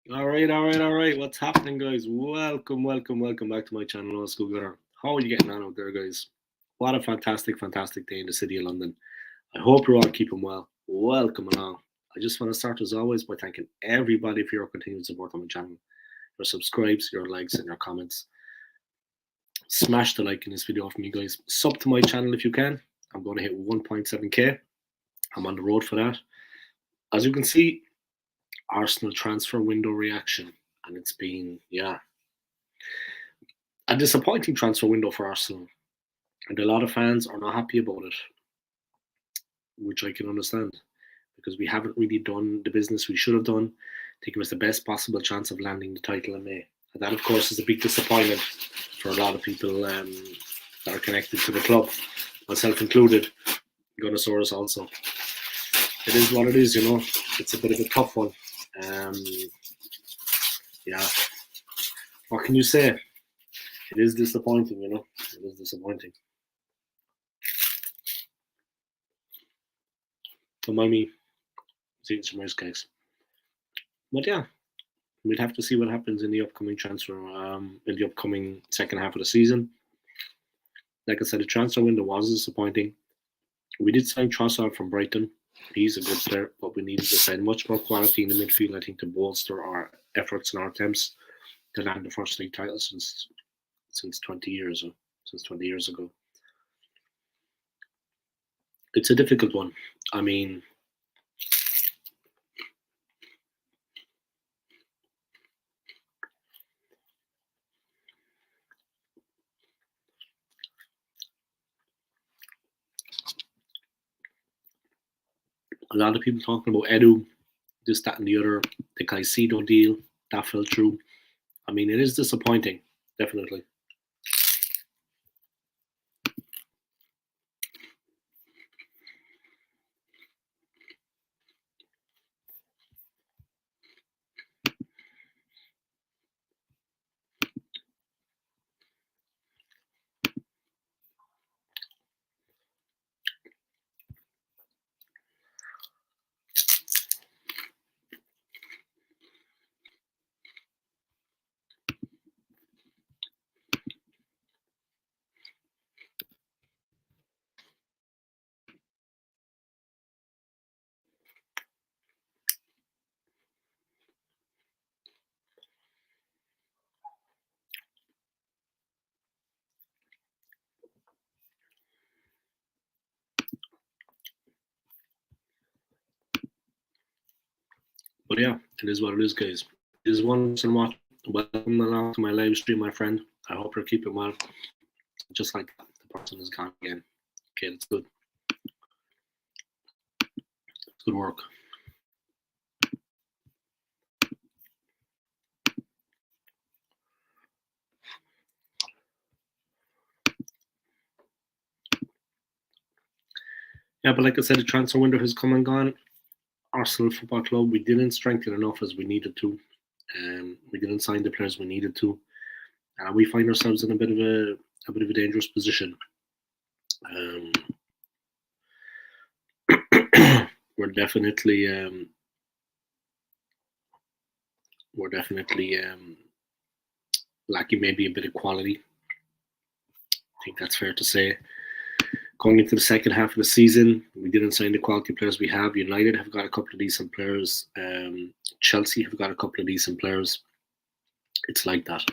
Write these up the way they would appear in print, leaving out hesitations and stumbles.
All right. What's happening, guys? Welcome back to my channel, Skool. How are you getting on out there, guys? What a fantastic day in the city of London. I hope you're all keeping well. Welcome along. I just want to start, as always, by thanking everybody for your continued support on my channel, your subscribes, your likes, and your comments. Smash the like in this video for me, guys. Sub to my channel if you can. I'm going to hit 1.7k. I'm on the road for that. As you can see, Arsenal transfer window reaction, and it's been, a disappointing transfer window for Arsenal, and a lot of fans are not happy about it, which I can understand because we haven't really done the business we should have done to give us the best possible chance of landing the title in May. And that, of course, is a big disappointment for a lot of people that are connected to the club, myself included. Gunnosaurus also. It is what it is, you know. It's a bit of a tough one. Um, yeah. What can you say? It is disappointing, you know. It is disappointing. Don't mind me eating some rice cakes. But yeah, we'd have to see what happens in the upcoming transfer, in the upcoming second half of the season. Like I said, the transfer window was disappointing. We did sign Trossard from Brighton. He's a good player, but we needed to sign much more quality in the midfield, I think, to bolster our efforts and our attempts to land the first league title since 20 years since 20 years ago. It's a difficult one. I mean, a lot of people talking about Edu, this, that, and the other. The Caicedo deal that fell through. I mean, it is disappointing, definitely. But yeah, it is what it is, guys. It is one person watching. Welcome along to my live stream, my friend. I hope you're keeping well. Just like that, the person is gone again. Okay, that's good. It's good work. Yeah, but like I said, the transfer window has come and gone. Arsenal Football Club, we didn't strengthen enough as we needed to. We didn't sign the players we needed to. We find ourselves in a bit of a dangerous position. Um, we're definitely lacking maybe a bit of quality. I think that's fair to say. Going into the second half of the season, we didn't sign the quality players we have. United have got a couple of decent players. Chelsea have got a couple of decent players. It's like that.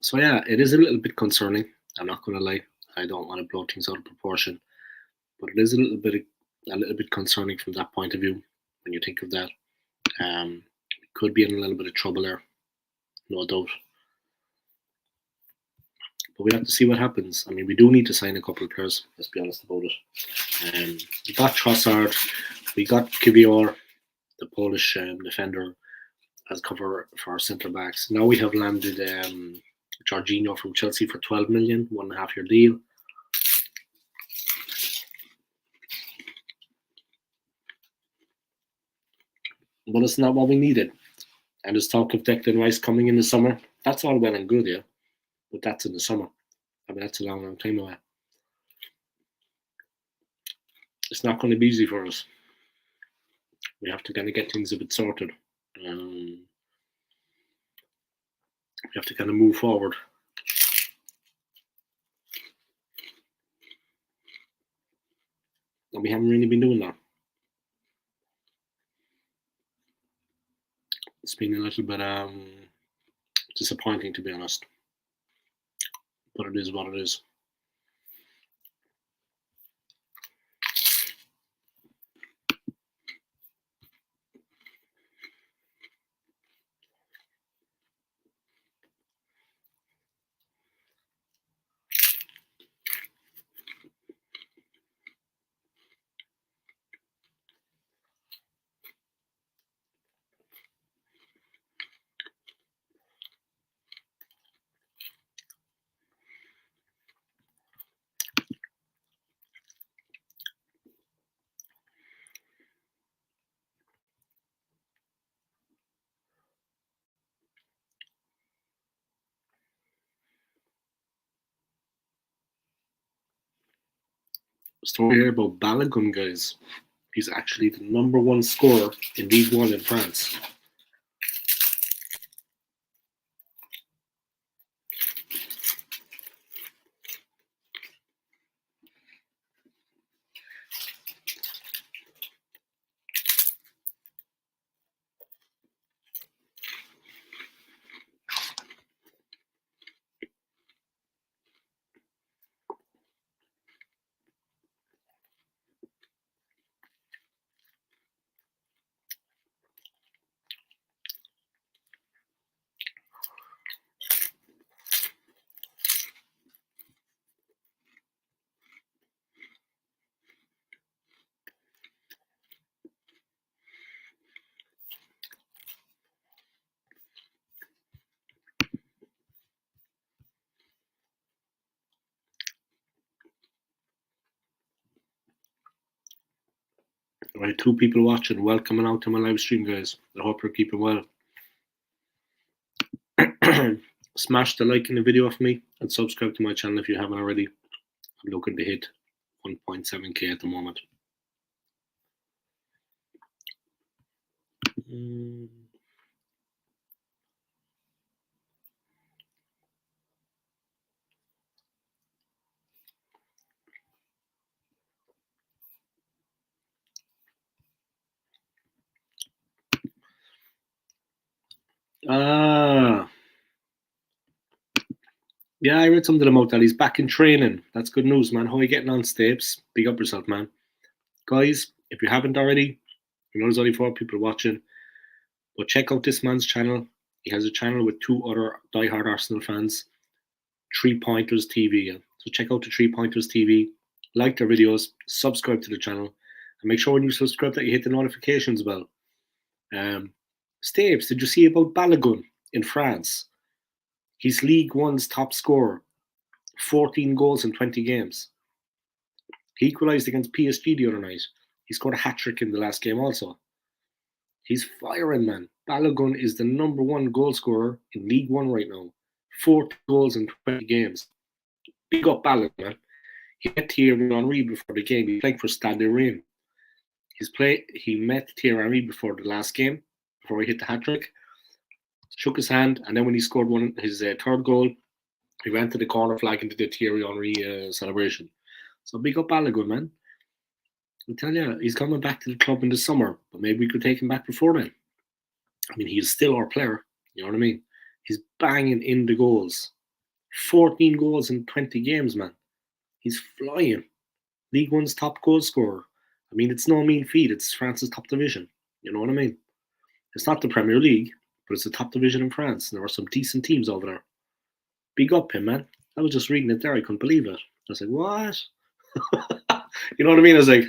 So yeah, it is a little bit concerning. I'm not going to lie. I don't want to blow things out of proportion, but it is a little bit concerning from that point of view. When you think of that, we could be in a little bit of trouble there, no doubt. But we have to see what happens. I mean, we do need to sign a couple of players. Let's be honest about it. We got Trossard, we got Kivior, the Polish defender, as cover for our centre backs. Now we have landed Jorginho from Chelsea for 12 million, 1.5 year deal. But it's not what we needed. And there's talk of Declan Rice coming in the summer. That's all well and good, yeah. But that's in the summer. I mean, that's a long time away. It's not going to be easy for us. We have to kind of get things a bit sorted. We have to kind of move forward. And we haven't really been doing that. It's been a little bit disappointing, to be honest. But it is what it is. Story here about Balogun, guys. He's actually the #1 scorer in League One in France. Right, 2 people watching. Welcome out to my live stream, guys. I hope you're keeping well. Smash the like in the video for me and subscribe to my channel if you haven't already. I'm looking to hit 1.7k at the moment. Yeah, I read something about that. He's back in training. That's good news, man. How are you getting on, Stapes? Big up yourself, man. Guys, if you haven't already, I know there's only 4 people watching, but check out this man's channel. He has a channel with 2 other diehard Arsenal fans, 3 Pointers TV. Yeah. So check out the 3 Pointers TV, like their videos, subscribe to the channel, and make sure when you subscribe that you hit the notifications bell. Stapes, did you see about Balogun in France? He's League One's top scorer, 14 goals in 20 games. He equalised against PSG the other night. He scored a hat-trick in the last game also. He's firing, man. Balogun is the #1 goal scorer in League One right now. 40 goals in 20 games. Big up Balogun, man. He met Thierry Henry before the game. He's playing for Stade Rennes. He met Thierry Henry before the last game, before he hit the hat-trick. Shook his hand, and then when he scored his third goal, he ran to the corner flag and did the Thierry Henry celebration. So big up Balogun, man. I tell you, he's coming back to the club in the summer, but maybe we could take him back before then. I mean, he's still our player. You know what I mean? He's banging in the goals. 14 goals in 20 games, man. He's flying. League One's top goal scorer. I mean, it's no mean feat. It's France's top division. You know what I mean? It's not the Premier League, but it's the top division in France. And there are some decent teams over there. Big up him, man. I was just reading it there. I couldn't believe it. I was like, what? You know what I mean? I was like,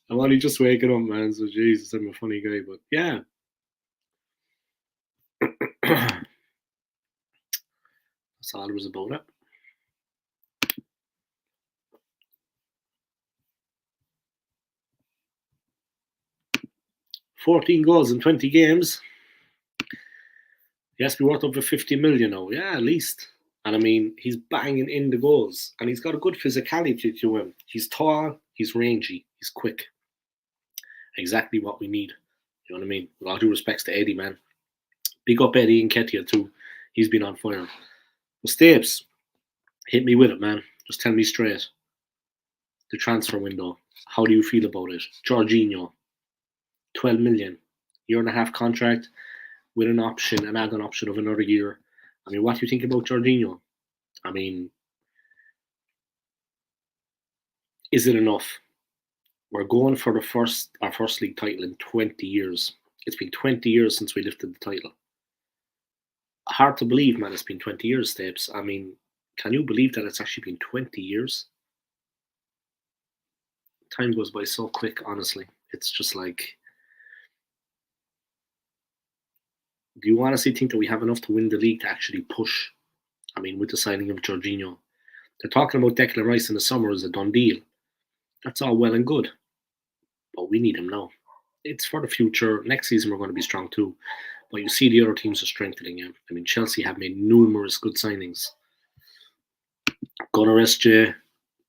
I'm only just waking up, man. So, Jesus, I'm a funny guy. But, yeah. That's all it was about it. $14 goals in 20 games. He has to be worth over 50 million now. Yeah, at least. And I mean, he's banging in the goals. And he's got a good physicality to him. He's tall, he's rangy, he's quick. Exactly what we need. You know what I mean? With all due respects to Eddie, man. Big up Eddie and Ketia too. He's been on fire. But Stapes, hit me with it, man. Just tell me straight. The transfer window. How do you feel about it? Jorginho, 12 million, year and a half contract with an option, an add-on option of another year. I mean, what do you think about Jorginho? I mean, is it enough? We're going for our first league title in 20 years. It's been 20 years since we lifted the title. Hard to believe, man. It's been 20 years, Stapes. I mean, can you believe that it's actually been 20 years? Time goes by so quick, honestly. It's just like, do you honestly think that we have enough to win the league to actually push? I mean, with the signing of Jorginho. They're talking about Declan Rice in the summer as a done deal. That's all well and good. But we need him now. It's for the future. Next season, we're going to be strong too. But you see the other teams are strengthening him. I mean, Chelsea have made numerous good signings. Gunnar SJ,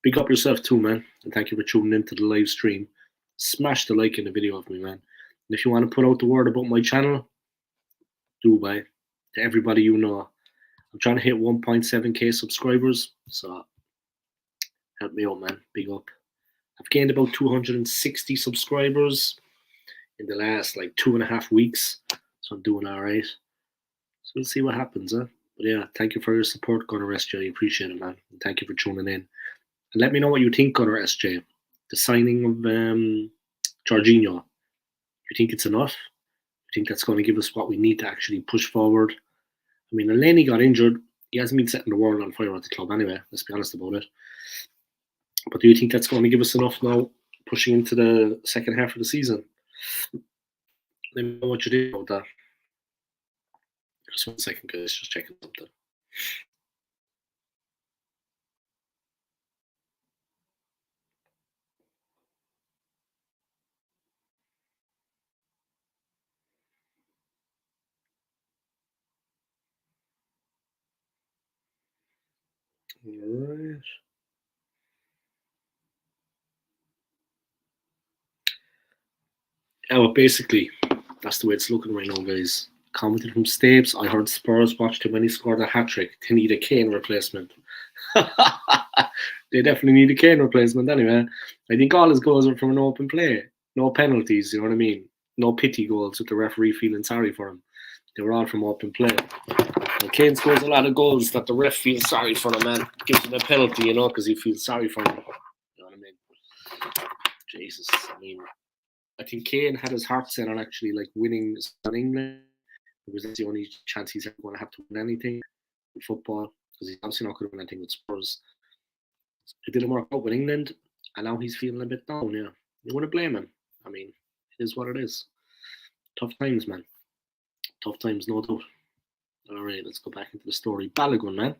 big up yourself too, man. And thank you for tuning into the live stream. Smash the like in the video of me, man. And if you want to put out the word about my channel, do by to everybody you know. I'm trying to hit 1.7k subscribers, so help me out, man. Big up. I've gained about 260 subscribers in the last like 2.5 weeks, so I'm doing all right. So we'll see what happens, huh? But yeah, thank you for your support, Gunnar SJ. I appreciate it, man. And thank you for tuning in. And let me know what you think, Gunnar SJ. The signing of Jorginho. You think it's enough? You think that's going to give us what we need to actually push forward? I mean, Elneny got injured. He hasn't been setting the world on fire at the club anyway, let's be honest about it. But do you think that's going to give us enough now, pushing into the second half of the season? Let me know what you think about that. Just 1 second, guys, just checking something. Alright. Yeah, well, basically, that's the way it's looking right now, guys. Commented from Stapes. I heard Spurs watched him when he scored a hat-trick. They need a Kane replacement. They definitely need a Kane replacement anyway. I think all his goals are from an open play. No penalties, you know what I mean? No pity goals with the referee feeling sorry for him. They were all from open play. And Kane scores a lot of goals that the ref feels sorry for him, man. Gives him a penalty, you know, because he feels sorry for him. You know what I mean? Jesus, I mean, I think Kane had his heart set on actually like winning in England, because that's the only chance he's ever going to have to win anything in football, because he's obviously not going to win anything with Spurs. It didn't work out with England, and now he's feeling a bit down. Yeah, you wouldn't blame him. I mean, it is what it is. Tough times, man. Tough times, no doubt. All right, let's go back into the story. Balogun, man.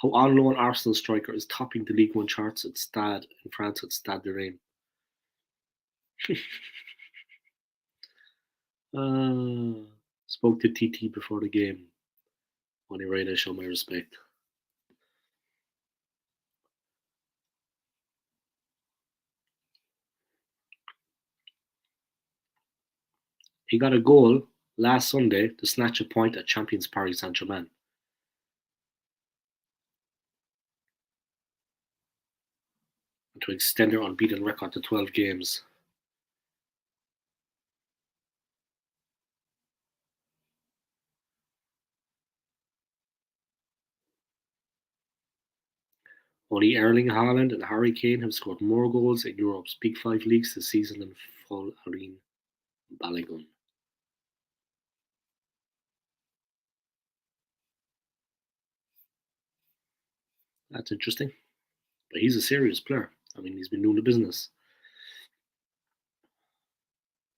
How on loan Arsenal striker is topping the League One charts at Stade in France at Stade de Reims. Spoke to TT before the game. Only right, I show my respect. He got a goal last Sunday to snatch a point at champions Paris Saint-Germain. And to extend their unbeaten record to 12 games. Only Erling Haaland and Harry Kane have scored more goals in Europe's Big Five leagues this season than Folarin Balogun. That's interesting. But he's a serious player. I mean, he's been doing the business.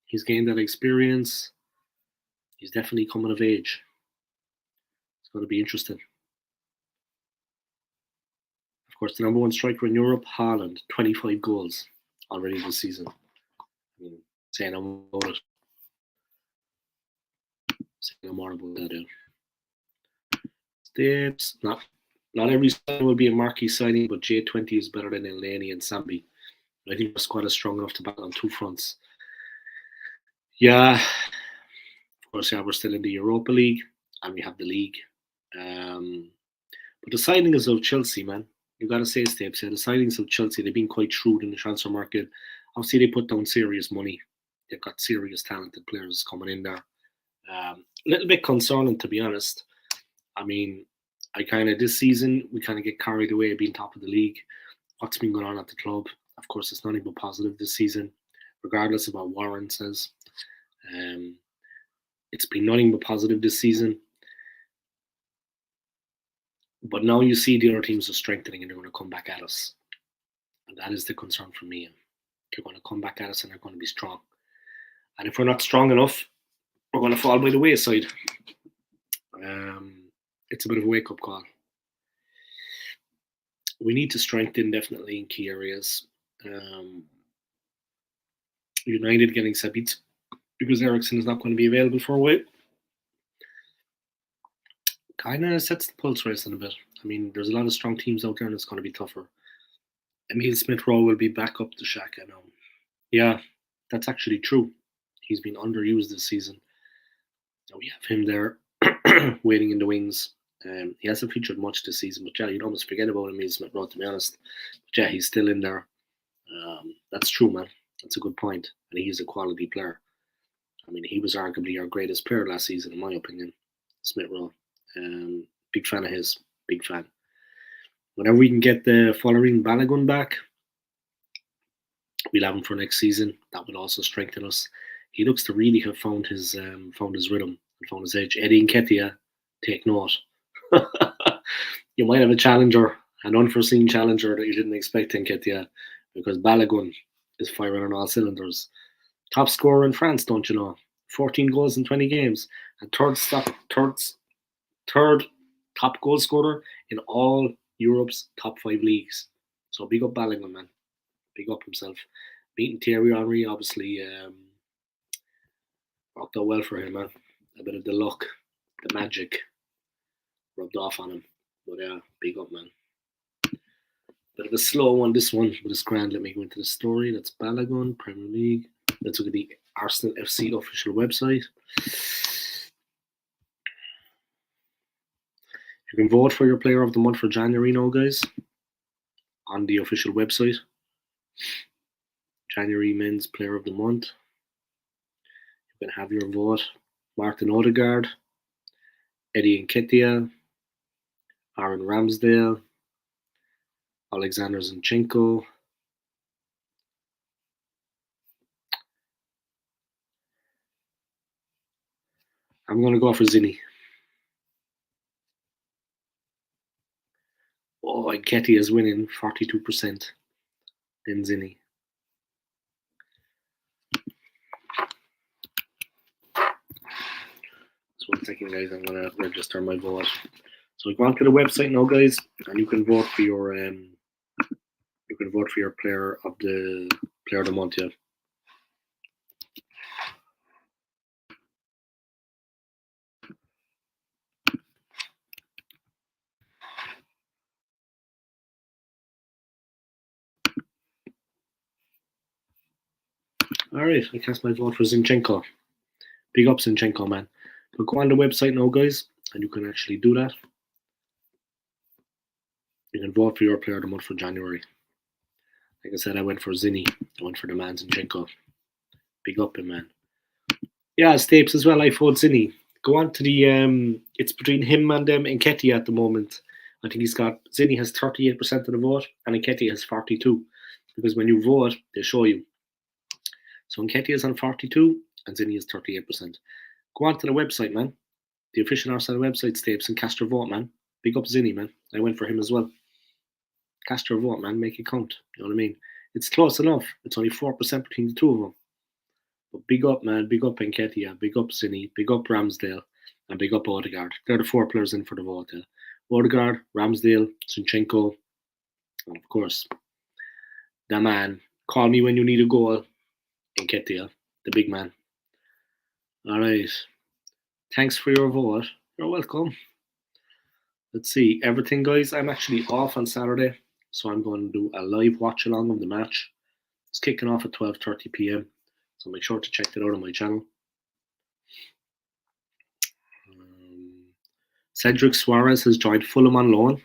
He's gained that experience. He's definitely coming of age. It's going to be interesting. Of course, the number one striker in Europe, Haaland, 25 goals already this season. I mean, say no more about it. Say no more about that. Steps. Not every signing will be a marquee signing, but J20 is better than Elneny and Sambi. I think our squad is strong enough to battle on two fronts. Yeah, of course, yeah, we're still in the Europa League and we have the league. Um, but the signings of Chelsea, man, you got to say, Stapes, yeah, the signings of Chelsea, they've been quite shrewd in the transfer market. Obviously, they put down serious money. They've got serious talented players coming in there. A little bit concerning, to be honest. I mean, I kind of this season we kind of get carried away being top of the league. What's been going on at the club? Of course, it's nothing but positive this season, regardless of what Warren says. Um, it's been nothing but positive this season. But now you see the other teams are strengthening and they're going to come back at us, and that is the concern for me. They're going to come back at us and they're going to be strong. And if we're not strong enough, we're going to fall by the wayside. Um, it's a bit of a wake up call. We need to strengthen definitely in key areas. Um, United getting Sabitzer because Ericsson is not going to be available for a while kind of sets the pulse racing a bit. I mean, there's a lot of strong teams out there and it's going to be tougher. Emil Smith Rowe will be back up the shack, I know. Yeah, that's actually true. He's been underused this season. We have him there waiting in the wings. He hasn't featured much this season, but yeah, you'd almost forget about Emil Smith Rowe, to be honest. But yeah, he's still in there. That's true, man. That's a good point. And he's a quality player. I mean, he was arguably our greatest player last season, in my opinion, Smith Rowe. Big fan of his. Big fan. Whenever we can get the following Balogun back, we'll have him for next season. That will also strengthen us. He looks to really have found his rhythm and found his edge. Eddie Nketiah, take note. You might have a challenger, an unforeseen challenger that you didn't expect Nketiah, because Balogun is firing on all cylinders. Top scorer in France, don't you know? 14 goals in 20 games, and third top goal scorer in all Europe's top 5 leagues. So big up Balogun, man. Big up himself. Beating Thierry Henry obviously worked out well for him, man. A bit of the luck, the magic rubbed off on him. But yeah, big up, man. Bit of a slow one, this one, but it's grand. Let me go into the story. That's Balogun, Premier League. Let's look at the Arsenal FC official website. You can vote for your player of the month for January now, guys, on the official website. January men's player of the month. You can have your vote. Martin Odegaard, Eddie Nketiah, Aaron Ramsdale, Alexander Zinchenko. I'm going to go for Zinni. Oh, Nketiah is winning 42%. Then Zinni. So 1 second, guys. I'm going to register my vote. So go onto the website now, guys, and you can vote for your player of the month. Yeah. All right, I cast my vote for Zinchenko. Big up Zinchenko, man. But go on the website now, guys, and you can actually do that. You can vote for your player of the month for January. Like I said, I went for Zinni. I went for the man Zinchenko. Big up him, man. Yeah, Stapes as well. I vote Zinni. Go on to the it's between him and Nketiah at the moment. I think Zinni has 38% of the vote and Nketiah has 42. Because when you vote, they show you. So Nketiah is on 42 and Zinni is 38%. Go on to the website, man. The official Arsenal website, Stapes, and cast your vote, man. Big up Zinni, man. I went for him as well. Cast your vote, man. Make it count. You know what I mean? It's close enough. It's only 4% between the two of them. But big up, man. Big up Nketiah. Big up Zinni. Big up Ramsdale. And big up Odegaard. They're the 4 players in for the vote. Yeah. Odegaard, Ramsdale, Zinchenko, and of course, the man. Call me when you need a goal. Nketiah, the big man. All right. Thanks for your vote. You're welcome. Let's see. Everything, guys. I'm actually off on Saturday, so I'm going to do a live watch along of the match. It's kicking off at 12:30 p.m. So make sure to check that out on my channel. Cedric Suarez has joined Fulham on loan.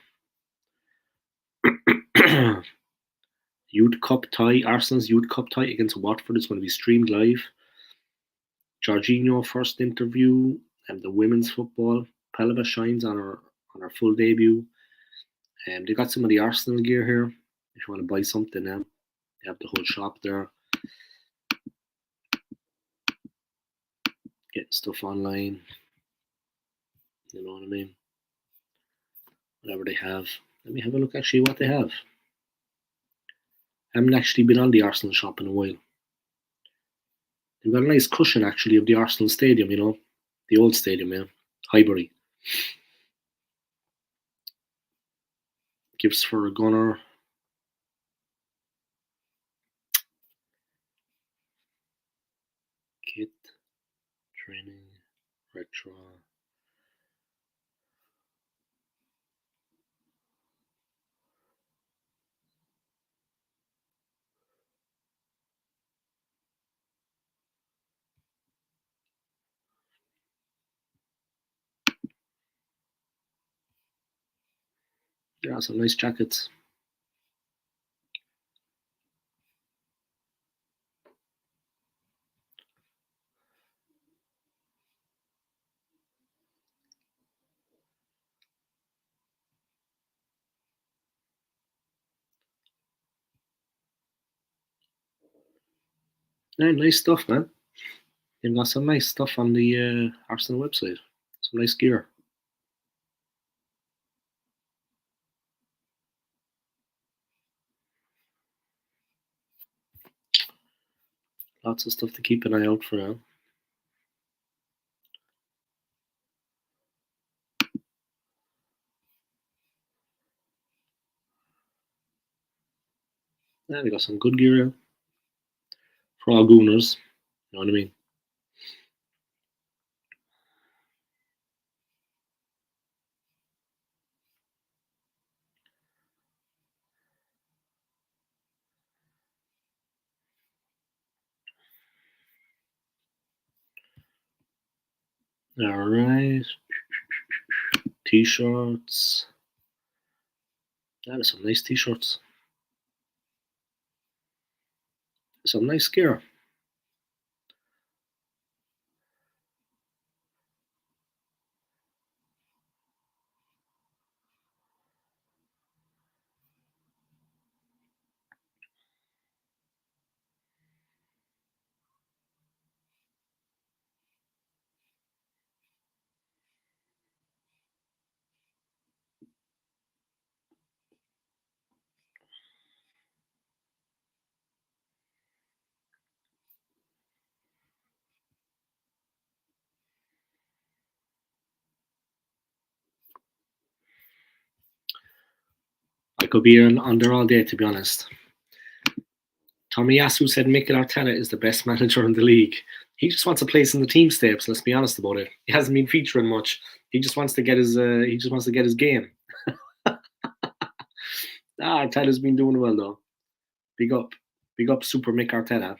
Youth Cup tie, Arsenal's Youth Cup tie against Watford is going to be streamed live. Jorginho first interview, and the women's football. Pelva shines on her full debut. They got some of the Arsenal gear here. If you want to buy something, they have the whole shop there. Getting stuff online. You know what I mean? Whatever they have. Let me have a look actually what they have. I haven't actually been on the Arsenal shop in a while. They've got a nice cushion actually of the Arsenal stadium, you know. The old stadium, yeah. Highbury. Gifts for a gunner. Kit. Training. Retro. Yeah, some nice jackets. Yeah, nice stuff, man. They've got some nice stuff on the Arsenal website. Some nice gear. Lots of stuff to keep an eye out for now. Yeah, they got some good gear here. For all gooners. You know what I mean? Alright. T-shirts. Yeah, there's some nice t-shirts. Some nice gear. I could be on there all day, to be honest. Tomiyasu said Mikel Arteta is the best manager in the league. He just wants a place in the team steps. Let's be honest about it. He hasn't been featuring much. He just wants to get his. Game. Arteta's been doing well though. Big up, Super Mick Arteta.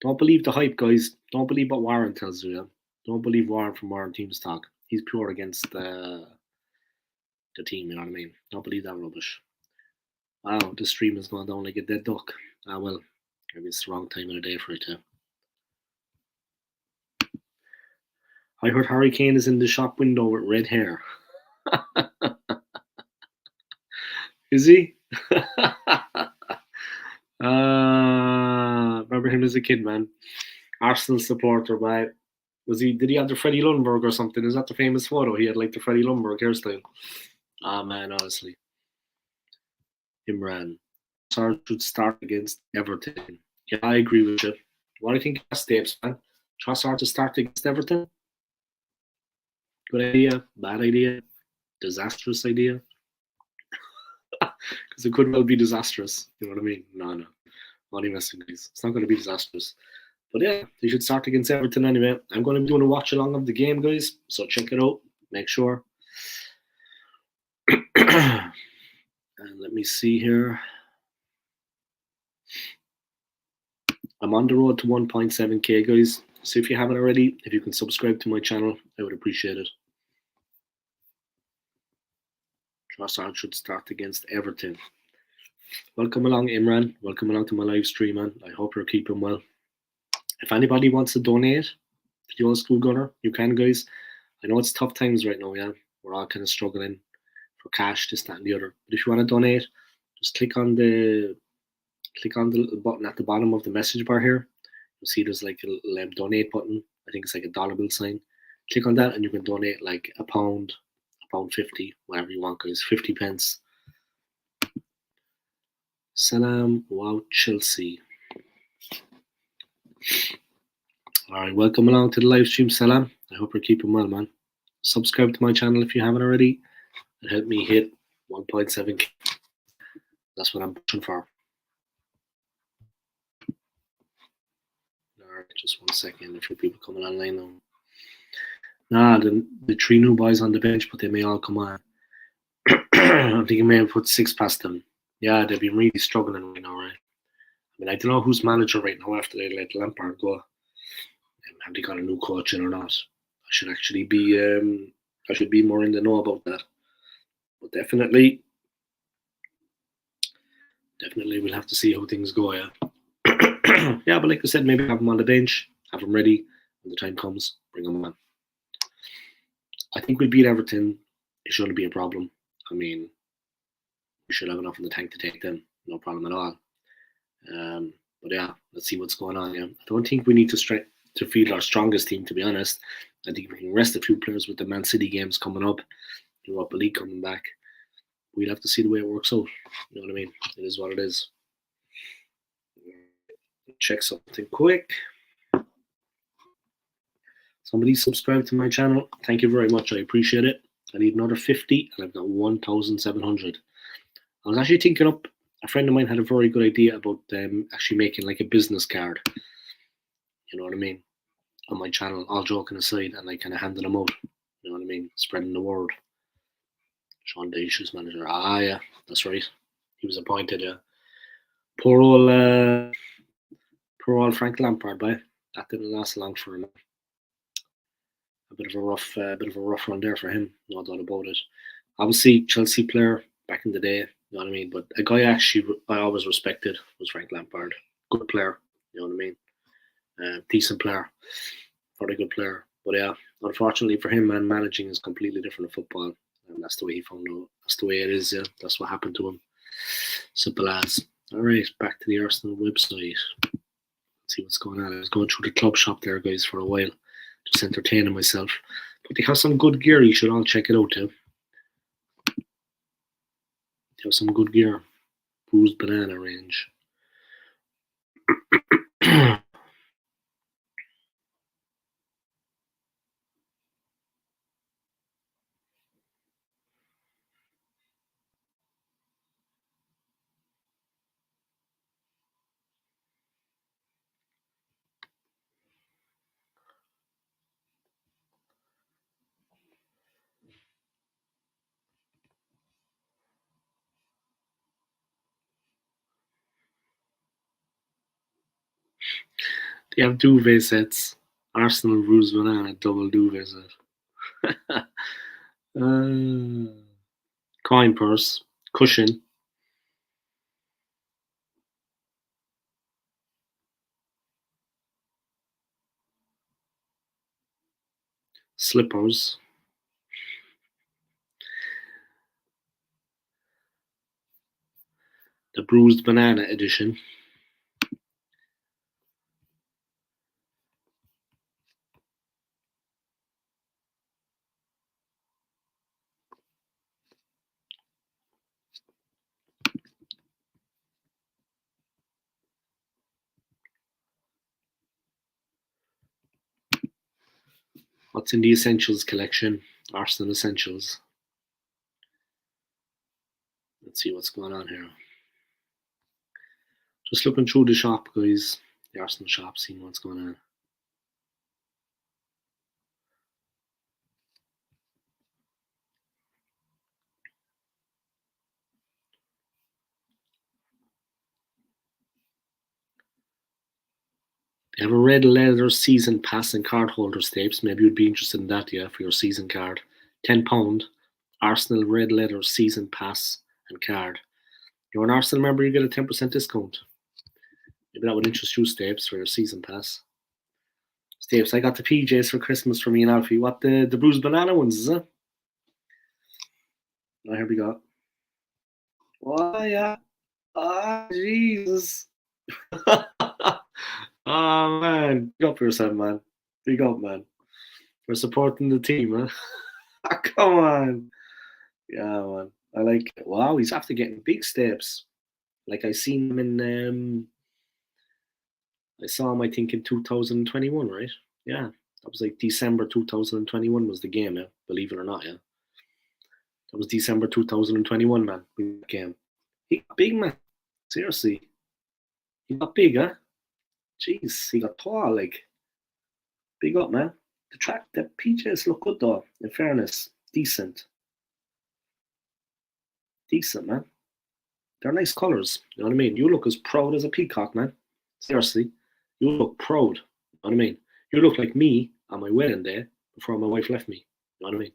Don't believe the hype, guys. Don't believe what Warren tells you. Yeah? Don't believe Warren from Warren Teams Talk. He's pure against the team. You know what I mean? Don't believe that rubbish. Wow, the stream has gone down like a dead duck. Well, maybe it's the wrong time of the day for it to. I heard Harry Kane is in the shop window with red hair. Is he? Remember him as a kid, man. Arsenal supporter, right? Did he have the Freddie Lundberg or something? Is that the famous photo? He had like the Freddie Lundberg hairstyle. Man, honestly. Imran. Trossard should start against Everton. Yeah, I agree with you. What do you think of Stapes, man? Trossard to start against Everton? Good idea? Bad idea? Disastrous idea? Because it could well be disastrous. You know what I mean? No. Not even messing, guys. It's not going to be disastrous. But yeah, they should start against Everton anyway. I'm going to be doing a watch along of the game, guys. So check it out. Make sure. And let me see here. I'm on the road to 1.7k, guys. So if you haven't already, if you can subscribe to my channel, I would appreciate it. Trossard should start against Everton. Welcome along, Imran. Welcome along to my live stream, man. I hope you're keeping well. If anybody wants to donate to the old school gunner, you can, guys. I know it's tough times right now, yeah. We're all kind of struggling for cash, this, that, and the other. But if you want to donate, just click on the button at the bottom of the message bar here. You'll see there's like a little donate button. I think it's like a dollar bill sign. Click on that and you can donate like a pound, £1.50, whatever you want, guys. 50 pence. Salam, wow, Chelsea. Alright, welcome along to the live stream, Salam. I hope you're keeping well, man. Subscribe to my channel if you haven't already. And help me hit 1.7k. That's what I'm pushing for. Alright, just 1 second. A few people coming online now. Nah, the 3 new boys on the bench, but they may all come on. I think you may have put 6 past them. Yeah, they've been really struggling right now, right? I mean, I don't know who's manager right now after they let Lampard go. Have they got a new coach in or not? I should actually be I should be more in the know about that. But definitely we'll have to see how things go, yeah. Yeah, but like I said, maybe have them on the bench, have them ready when the time comes, bring them on. I think we'll beat Everton. It shouldn't be a problem. I mean, we should have enough in the tank to take them, no problem at all. But yeah, let's see what's going on. Yeah, I don't think we need to field our strongest team, to be honest. I think we can rest a few players with the Man City games coming up, Europa League coming back. We'll have to see the way it works out. You know what I mean? It is what it is. Check something quick. Somebody subscribe to my channel. Thank you very much. I appreciate it. I need another 50 and I've got 1,700. I was actually thinking up, a friend of mine had a very good idea about actually making like a business card. You know what I mean? On my channel, all joking aside, and like kind of handing them out. You know what I mean? Spreading the word. Sean Dyche's manager. Ah, yeah, that's right. He was appointed. Yeah. Poor old Frank Lampard, boy. That didn't last long for him. A bit of a rough run there for him. No doubt about it. Obviously, Chelsea player back in the day. You know what I mean? But a guy actually I always respected was Frank Lampard. Good player. You know what I mean? Decent player. Very good player. But yeah, unfortunately for him, man, managing is completely different to football. And that's the way he found out. That's the way it is, yeah. That's what happened to him. Simple as. Alright, back to the Arsenal website. Let's see what's going on. I was going through the club shop there, guys, for a while. Just entertaining myself. But they have some good gear. You should all check it out, too. They have some good gear. Bruised Banana range. They have duvet sets. Arsenal Bruised Banana double duvet set. Coin purse. Cushion. Slippers. The Bruised Banana edition. What's in the Essentials collection? Arsenal Essentials. Let's see what's going on here. Just looking through the shop, guys. The Arsenal shop, seeing what's going on. They have a red leather season pass and card holder tapes. Maybe you'd be interested in that, yeah, for your season card. £10. Arsenal red leather season pass and card. You're an Arsenal member, you get a 10% discount. Maybe that would interest you, Stapes, for your season pass. Stapes, I got the PJs for Christmas for me and Alfie. What, the bruised banana ones, is it? Oh, here we go. Oh, yeah. Oh, Jesus. Oh, man. Big up yourself, man. Big up, man. For supporting the team, man. Come on. Yeah, man. I like it. Wow, he's after getting big steps. Like I seen him in I saw him I think in 2021, right? Yeah. That was like December 2021 was the game, yeah. Believe it or not, yeah. That was December 2021, man. Big game. He got big, man. Seriously. He got big, huh? Jeez, he got tall, like big up, man. The PJs look good though, in fairness. Decent. Decent, man. They're nice colours. You know what I mean? You look as proud as a peacock, man. Seriously. You look proud. You know what I mean? You look like me on my wedding day before my wife left me. You know what I mean?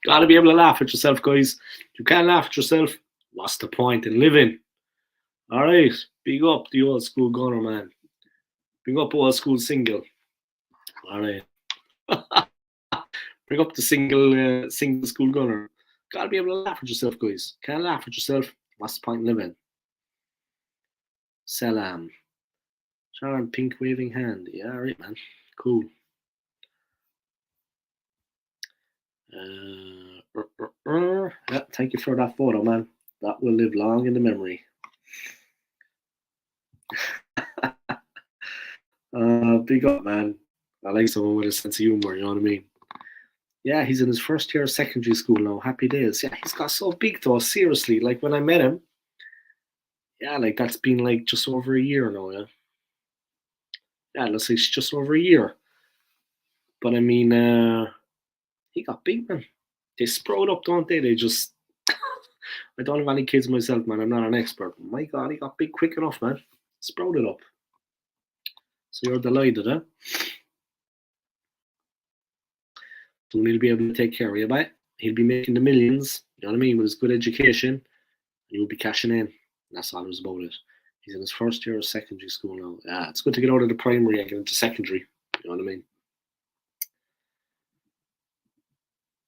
Gotta be able to laugh at yourself, guys. If you can't laugh at yourself, what's the point in living? Alright. Big up the old school gunner, man. Big up old school single. Alright. Bring up the single school gunner. Gotta be able to laugh at yourself, guys. Can't laugh at yourself. What's the point in living? Salam. Sharon, pink waving hand. Yeah, alright, man. Cool. Yeah, thank you for that photo, man. That will live long in the memory. Big up, man. I like someone with a sense of humor, you know what I mean? Yeah, he's in his first year of secondary school now. Happy days. Yeah, he's got so big though, seriously. Like when I met him, yeah, like that's been like just over a year now, yeah. Yeah, let's say it's just over a year. But I mean, he got big, man. They sprout up, don't they? They just. I don't have any kids myself, man. I'm not an expert. My God, he got big quick enough, man. Sprouted up. So you're delighted, huh? Soon he'll be able to take care of you, but he'll be making the millions, you know what I mean, with his good education, and you'll be cashing in. That's all it was about it. He's in his first year of secondary school now. Yeah, it's good to get out of the primary and get into secondary. You know what I mean?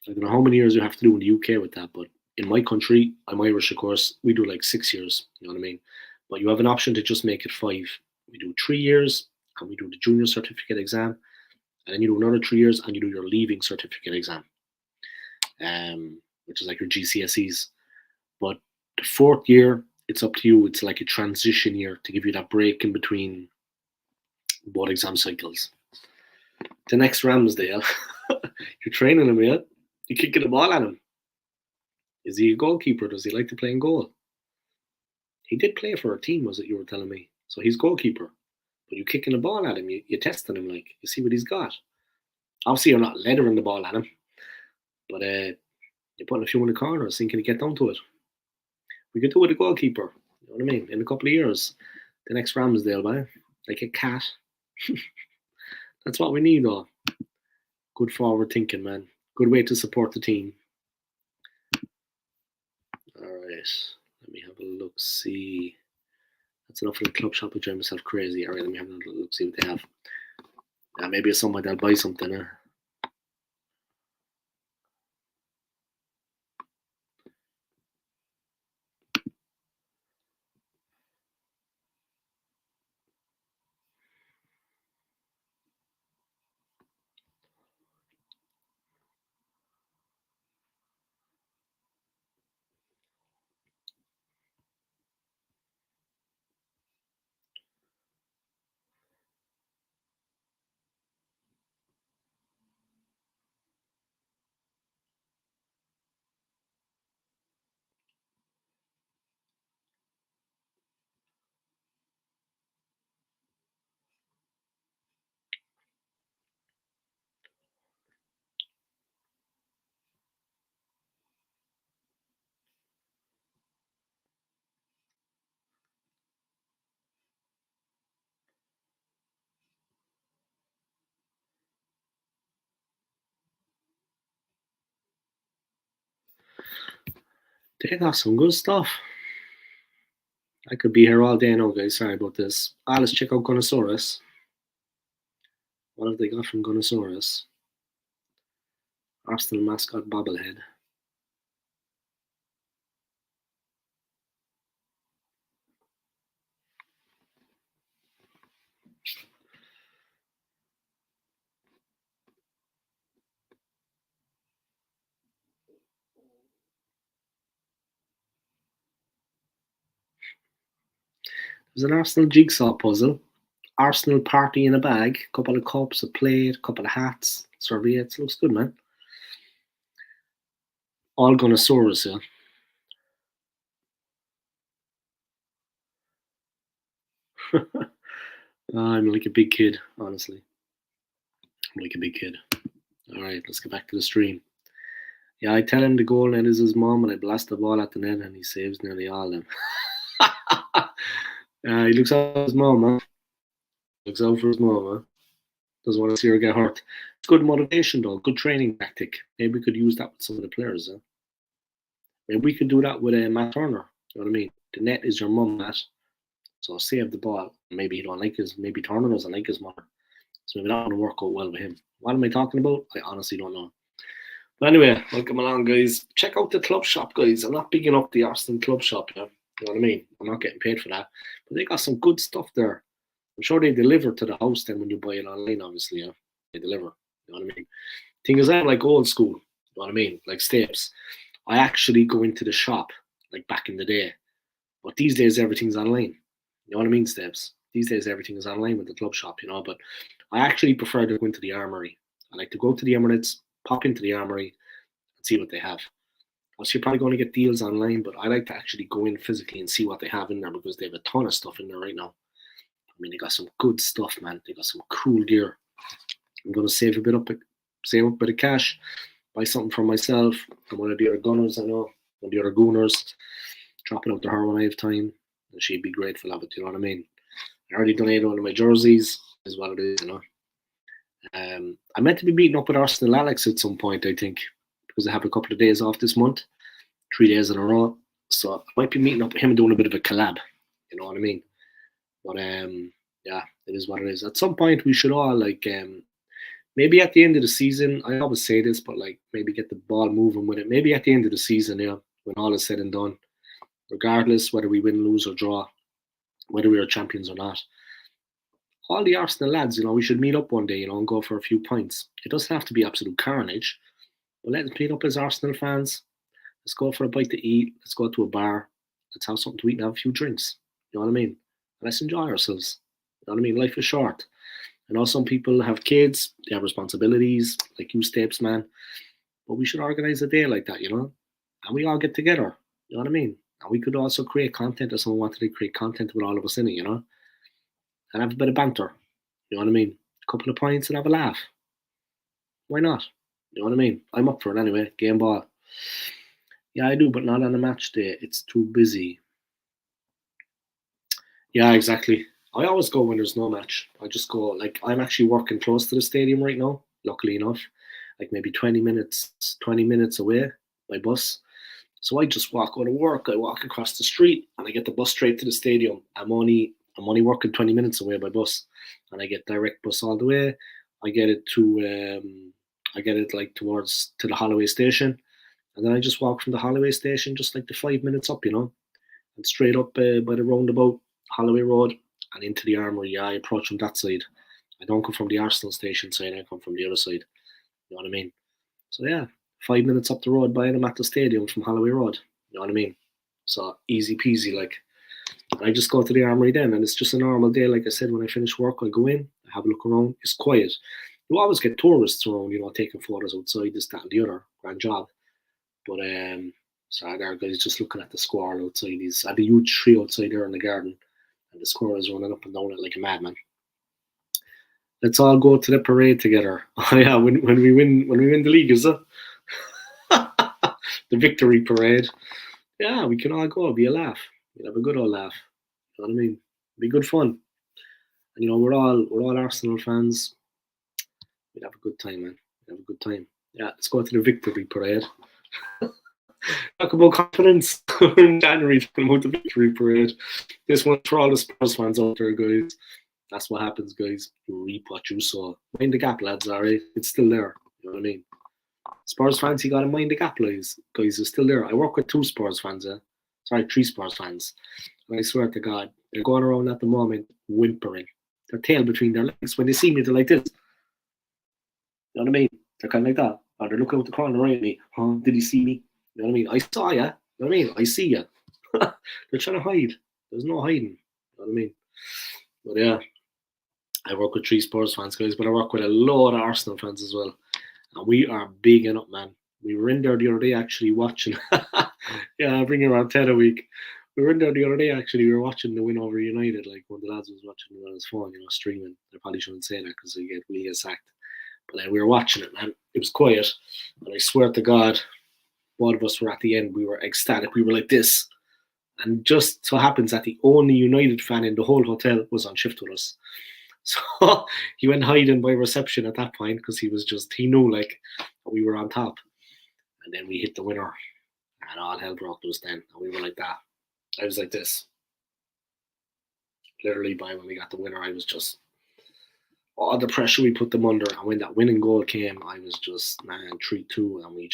I don't know how many years you have to do in the UK with that, but in my country, I'm Irish, of course, we do like 6 years. You know what I mean? But you have an option to just make it 5. We do 3 years, and we do the junior certificate exam, and then you do another 3 years, and you do your leaving certificate exam, which is like your GCSEs. But the 4th year, it's up to you. It's like a transition year to give you that break in between both exam cycles. The next Ramsdale, you're training him yet? You're kicking the ball at him. Is he a goalkeeper? Does he like to play in goal? He did play for a team, was it you were telling me? So he's goalkeeper. But you kicking the ball at him, you're testing him, like, you see what he's got. Obviously, you're not leathering the ball at him, but you're putting a few in the corners, thinking to get down to it. We could do it with a goalkeeper. You know what I mean? In a couple of years, the next Ramsdale, man, like a cat. That's what we need, though. Good forward thinking, man. Good way to support the team. All right, let me have a look. See, that's enough for the club shop. I drive myself crazy. All right, let me have a look. See what they have. Maybe at some point I'll buy something. They got some good stuff. I could be here all day now, guys. Sorry about this. Let's check out Gunnosaurus. What have they got from Gunnosaurus? Arsenal mascot bobblehead. There's an Arsenal jigsaw puzzle. Arsenal party in a bag. Couple of cups, a plate, couple of hats, serviettes. Looks good, man. All Gunnosaurus, yeah. I'm like a big kid, honestly. I'm like a big kid. All right, let's get back to the stream. Yeah, I tell him the goal net is his mom, and I blast the ball at the net, and he saves nearly all of them. He looks out for his mom, man. Looks out for his mom, man. Doesn't want to see her get hurt. It's good motivation, though. Good training tactic. Maybe we could use that with some of the players. Maybe we could do that with Matt Turner. You know what I mean? The net is your mum, Matt. So save the ball. Maybe he don't like his. Maybe Turner doesn't like his mother. So maybe that would work out well with him. What am I talking about? I honestly don't know. But anyway, welcome along, guys. Check out the club shop, guys. I'm not bigging up the Arsenal club shop, yeah. You know what I mean? I'm not getting paid for that. But they got some good stuff there. I'm sure they deliver to the house then when you buy it online, obviously, yeah. They deliver. You know what I mean? Thing is, I'm like old school. You know what I mean? Like Stapes. I actually go into the shop, like back in the day. But these days, everything's online. You know what I mean, Stapes? These days, everything is online with the club shop, you know. But I actually prefer to go into the armory. I like to go to the Emirates, pop into the armory, and see what they have. Also, you're probably going to get deals online, but I like to actually go in physically and see what they have in there because they have a ton of stuff in there right now. I mean, they got some good stuff, man. They got some cool gear. I'm going to save a bit of cash, buy something for myself and one of the other gunners I know, one of the other gooners, drop it out to her when I have time, and she'd be grateful of it. You know what I mean? I already donated one of my jerseys, is what it is, you know. I meant to be meeting up with Arsenal Alex at some point, I think, because I have a couple of days off this month, 3 days in a row. So I might be meeting up with him and doing a bit of a collab. You know what I mean? But yeah, it is what it is. At some point, we should all maybe at the end of the season. I always say this, but like maybe get the ball moving with it. Maybe at the end of the season, yeah, when all is said and done, regardless whether we win, lose, or draw, whether we are champions or not, all the Arsenal lads, you know, we should meet up one day, you know, and go for a few pints. It doesn't have to be absolute carnage, but let's meet up as Arsenal fans. Let's go for a bite to eat. Let's go to a bar. Let's have something to eat and have a few drinks. You know what I mean? Let's enjoy ourselves. You know what I mean? Life is short. I know some people have kids, they have responsibilities, like you, Stapes, man. But we should organize a day like that, you know? And we all get together. You know what I mean? And we could also create content if someone wanted to create content with all of us in it, you know? And have a bit of banter. You know what I mean? A couple of pints and have a laugh. Why not? You know what I mean? I'm up for it anyway. Game ball. Yeah, I do, but not on a match day. It's too busy. Yeah, exactly. I always go when there's no match. I just go, like, I'm actually working close to the stadium right now, luckily enough. Like maybe 20 minutes away by bus. So I just walk out of work, I walk across the street and I get the bus straight to the stadium. I'm only working 20 minutes away by bus. And I get direct bus all the way. I get it to I get it like towards to the Holloway station. And then I just walk from the Holloway station just like the 5 minutes up, you know, and straight up by the roundabout, Holloway Road, and into the armory. Yeah, I approach from that side. I don't come from the Arsenal station side, I come from the other side. You know what I mean? So yeah, 5 minutes up the road by them at the stadium from Holloway Road. You know what I mean? So easy peasy, like. And I just go to the armory then, and it's just a normal day. Like I said, when I finish work, I go in, I have a look around. It's quiet. You always get tourists around, you know, taking photos outside, this, that, and the other. Grand job. But so there guys just looking at the squirrel outside. He's had a huge tree outside there in the garden, and the squirrel is running up and down it like a madman. Let's all go to the parade together. Oh yeah, when we win the league, is it? The victory parade. Yeah, we can all go. It'll be a laugh. We'll have a good old laugh. You know what I mean? It'll be good fun. And you know, we're all Arsenal fans. We'll have a good time, man. We'll have a good time. Yeah, let's go to the victory parade. Talk about confidence. We're in January talking about the victory parade. This one's for all the Spurs fans out there, guys. That's what happens, guys. You reap what you sow. Mind the gap, lads, alright? It's still there. You know what I mean? Spurs fans, you gotta mind the gap, guys. Guys, it's still there. I work with 2 Spurs fans, sorry, 3 Spurs fans. And I swear to God, they're going around at the moment whimpering. Their tail between their legs. When they see me, they're like this. You know what I mean? They're kind of like that. Or they're looking out the corner right at me. Huh? Did he see me? You know what I mean? I saw ya. You know what I mean? I see ya. They're trying to hide. There's no hiding. You know what I mean? But yeah, I work with 3 Spurs fans, guys, but I work with a lot of Arsenal fans as well. And we are bigging up, man. We were in there the other day actually watching. Yeah, I bring around 10 a week. We were in there the other day actually. We were watching the win over United. Like one of the lads was watching it on his phone, streaming. I probably shouldn't say that because we get sacked. But we were watching it, man. It was quiet. And I swear to God, one of us were at the end. We were ecstatic. We were like this. And just so happens that the only United fan in the whole hotel was on shift with us. So he went hiding by reception at that point because he knew like we were on top. And then we hit the winner. And all hell broke loose then. And we were like that. I was like this. Literally by when we got the winner, I was just all the pressure we put them under. And when that winning goal came, I was just, man, 3-2. And we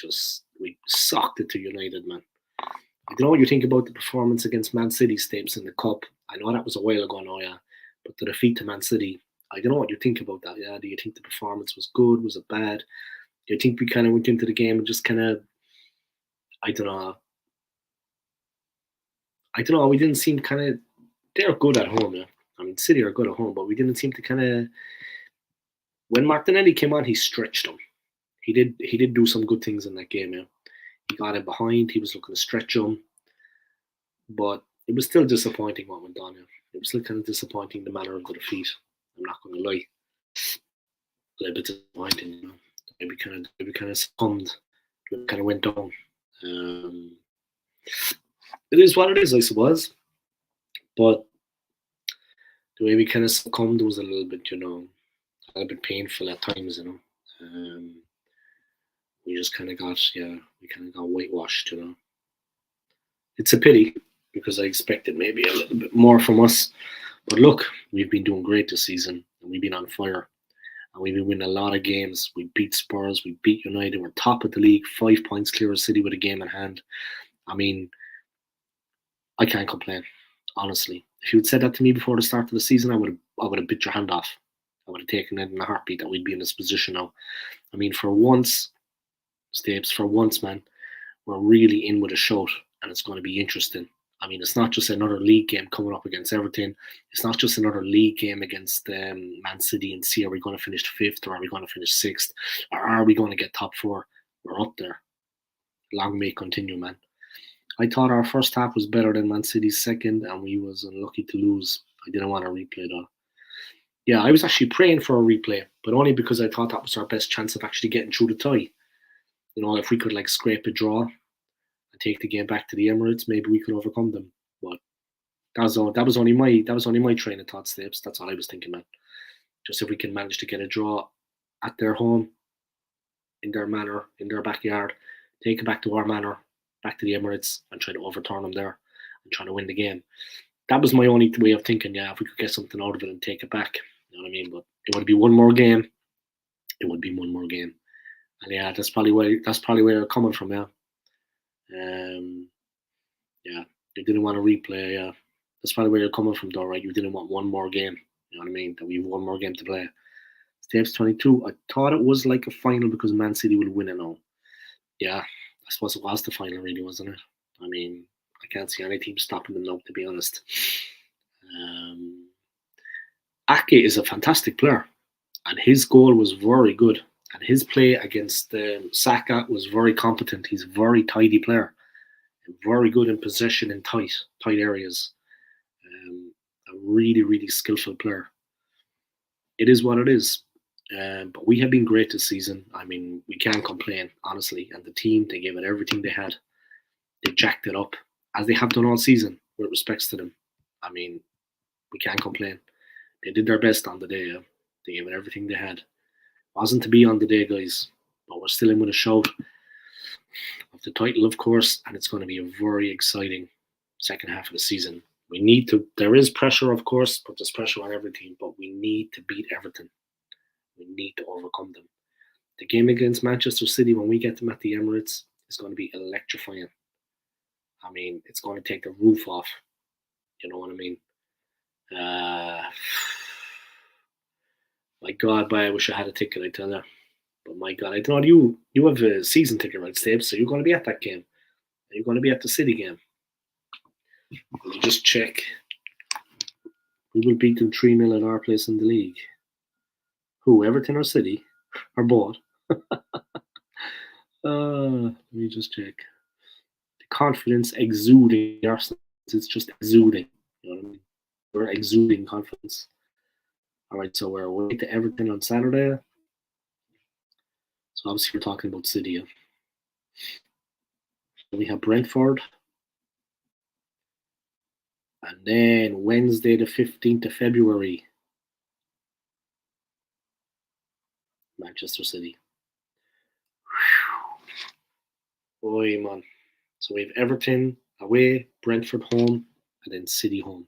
sucked it to United, man. I don't know what you think about the performance against Man City, Stapes, in the Cup. I know that was a while ago now, yeah. But the defeat to Man City, I don't know what you think about that, yeah. Do you think the performance was good? Was it bad? Do you think we kind of went into the game and just kind of, I don't know, we didn't seem kind of, they're good at home, yeah. I mean, City are good at home, but we didn't seem to kind of, when Martinelli came on, he stretched them. He did do some good things in that game, yeah. He got in behind, he was looking to stretch them, but it was still disappointing what went on, yeah. It was still kind of disappointing, the manner of the defeat. I'm not going to lie. A little bit disappointing, you know. Maybe kind of succumbed. It kind of went down. It is what it is, I suppose. But the way we kind of succumbed was a little bit painful at times, you know. We just kind of got whitewashed, you know. It's a pity because I expected maybe a little bit more from us. But look, we've been doing great this season and we've been on fire. And we've been winning a lot of games. We beat Spurs, we beat United, we're top of the league, 5 points clear of City with a game in hand. I mean, I can't complain, honestly. If you had said that to me before the start of the season, I would have bit your hand off. I would have taken it in a heartbeat that we'd be in this position now. I mean, for once, Stapes, man, we're really in with a shout and it's going to be interesting. I mean, it's not just another league game coming up against Everton. It's not just another league game against Man City and see are we going to finish 5th or are we going to finish 6th or are we going to get top 4? We're up there. Long may it continue, man. I thought our first half was better than Man City's second and we was unlucky to lose. I didn't want to replay though. Yeah, I was actually praying for a replay, but only because I thought that was our best chance of actually getting through the tie. You know, if we could like scrape a draw and take the game back to the Emirates, maybe we could overcome them. But that was only my train of thought, Stapes. That's all I was thinking, man. Just if we can manage to get a draw at their home, in their manor, in their backyard, take it back to our manor, back to the Emirates, and try to overturn them there and try to win the game. That was my only way of thinking. Yeah, if we could get something out of it and take it back, you know what I mean. But it would be one more game. It would be one more game. And yeah, that's probably where you're coming from, yeah. Yeah, you didn't want to replay, yeah. That's probably where you're coming from though, right? You didn't want one more game. You know what I mean? That we have one more game to play. Stapes 22, I thought it was like a final because Man City will win it now. Yeah, I suppose it was the final really, wasn't it? I mean, I can't see any team stopping them now, to be honest. Ake is a fantastic player. And his goal was very good. And his play against Saka was very competent. He's a very tidy player. Very good in possession in tight areas. A really, really skillful player. It is what it is. But we have been great this season. I mean, we can't complain, honestly. And the team, they gave it everything they had. They jacked it up, as they have done all season, with respects to them. I mean, we can't complain. They did their best on the day. Yeah? They gave it everything they had. Wasn't to be on the day, guys, but we're still in with a shout. of the title, of course, and it's going to be a very exciting second half of the season. There is pressure, of course, but there's pressure on every team, but we need to beat Everton. We need to overcome them. The game against Manchester City, when we get them at the Emirates, is going to be electrifying. I mean, it's going to take the roof off. You know what I mean? My God, boy, I wish I had a ticket, I tell you. But my God, I don't know. You have a season ticket, right, Steve? So you're going to be at that game. You're going to be at the City game. Let me just check. We will beat them 3-0 at our place in the league. Who, Everton or City? Or both? Let me just check. The confidence exuding Arsenal. It's just exuding. You know what I mean? We're exuding confidence. All right, so we're away to Everton on Saturday. So obviously we're talking about City. Yeah? We have Brentford. And then Wednesday the 15th of February, Manchester City. Oi, man. So we have Everton away, Brentford home, and then City home.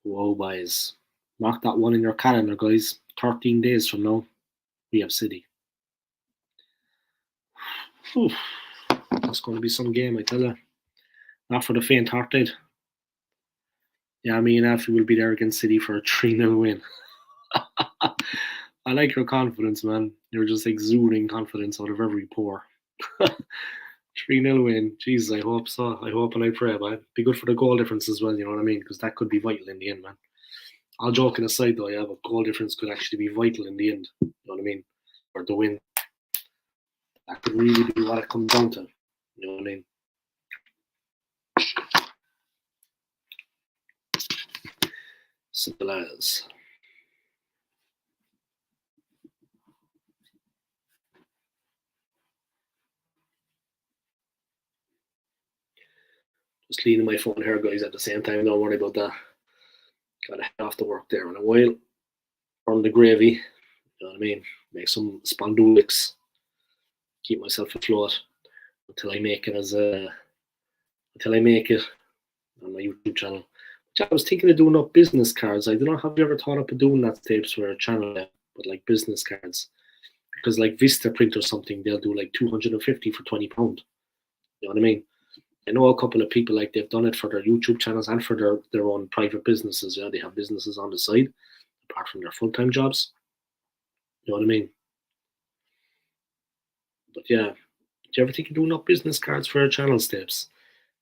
Whoa, boys. Mark that one in your calendar, guys. 13 days from now, we have City. Whew. That's going to be some game, I tell you. Not for the faint-hearted. Yeah, me and Alfie will be there against City for a 3-0 win. I like your confidence, man. You're just exuding confidence out of every pore. 3-0 win. Jesus, I hope so. I hope and I pray, but it'd be good for the goal difference as well, you know what I mean? Because that could be vital in the end, man. All joking aside, though, yeah, but goal difference could actually be vital in the end. You know what I mean? Or the win. That could really be what it comes down to. You know what I mean? Simple as. Just leaning my phone here, guys, at the same time. Don't worry about that. Gotta head off to work there in a while. Burn the gravy. You know what I mean? Make some spondulics. Keep myself afloat until I make it on my YouTube channel. Which I was thinking of doing up business cards. I don't know, have you ever thought of doing that, tapes for a channel, but like business cards? Because like Vista Print or something, they'll do like 250 for £20. You know what I mean? I know a couple of people, like, they've done it for their YouTube channels and for their own private businesses. Yeah, they have businesses on the side apart from their full-time jobs. You know what I mean? But yeah, do you ever think of doing up business cards for a channel, Steps?